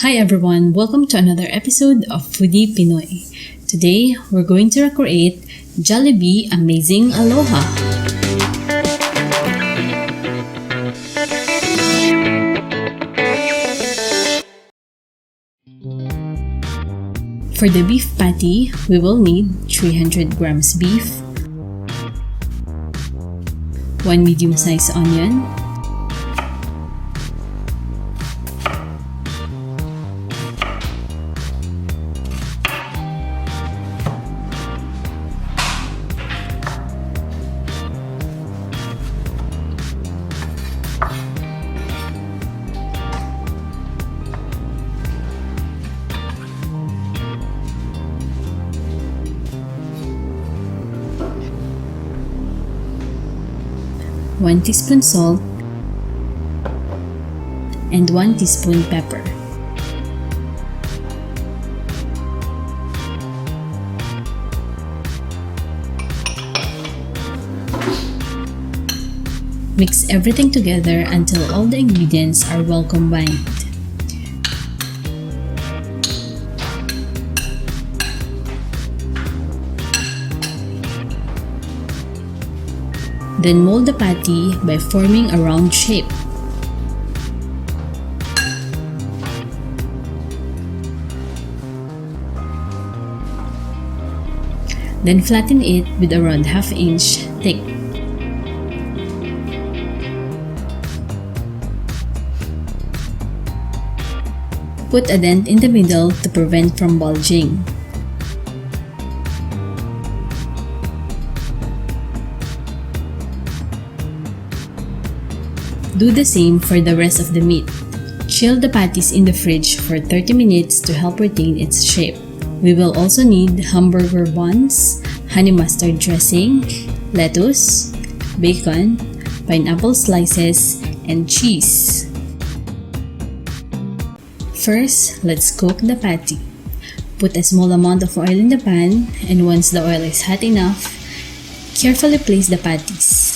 Hi everyone, welcome to another episode of Foodie Pinoy. Today, we're going to recreate Jollibee Amazing Aloha. For the beef patty, we will need 300 grams beef, 1 medium-sized onion, one teaspoon salt, and 1 teaspoon pepper. Mix everything together until all the ingredients are well combined. Then mold the patty by forming a round shape. Then flatten it with around 1/2 inch thick. Put a dent in the middle to prevent from bulging. Do the same for the rest of the meat. Chill the patties in the fridge for 30 minutes to help retain its shape. We will also need hamburger buns, honey mustard dressing, lettuce, bacon, pineapple slices, and cheese. First, let's cook the patty. Put a small amount of oil in the pan, and once the oil is hot enough, carefully place the patties.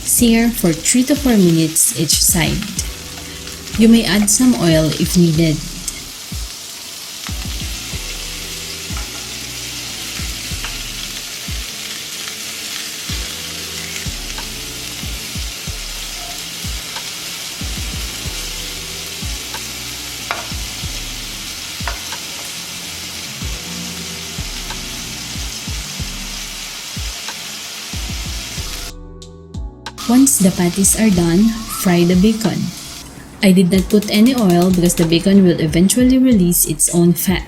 Sear for 3 to 4 minutes each side. You may add some oil if needed. Once the patties are done, fry the bacon. I did not put any oil because the bacon will eventually release its own fat.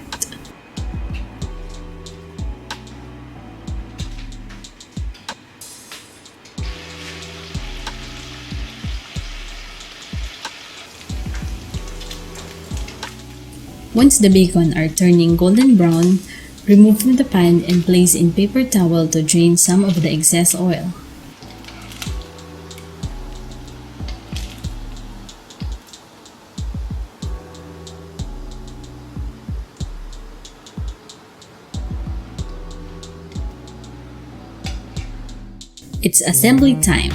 Once the bacon are turning golden brown, remove from the pan and place in paper towel to drain some of the excess oil. It's assembly time.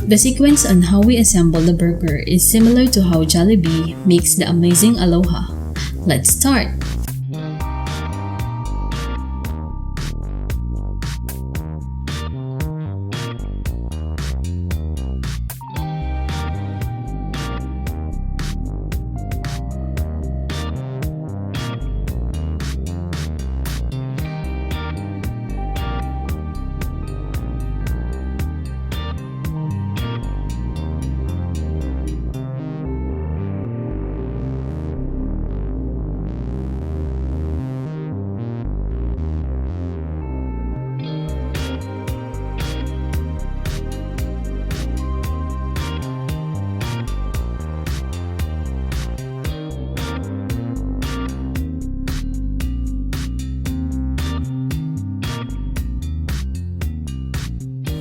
The sequence on how we assemble the burger is similar to how Jollibee makes the Amazing Aloha. Let's start!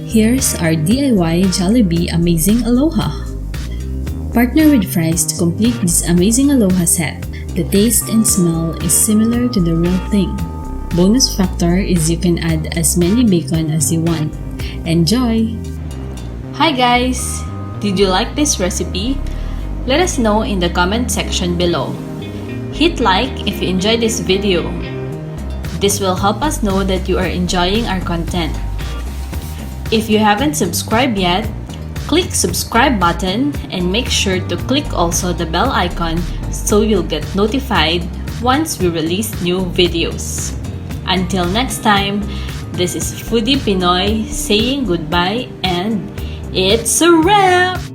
Here's our DIY Jollibee Amazing Aloha. Partner with fries to complete this amazing aloha set. The taste and smell is similar to the real thing. Bonus factor is you can add as many bacon as you want. Enjoy! Hi guys! Did you like this recipe? Let us know in the comment section below. Hit like if you enjoyed this video. This will help us know that you are enjoying our content. If you haven't subscribed yet, click subscribe button and make sure to click also the bell icon so you'll get notified once we release new videos. Until next time, this is Foodie Pinoy saying goodbye and it's a wrap!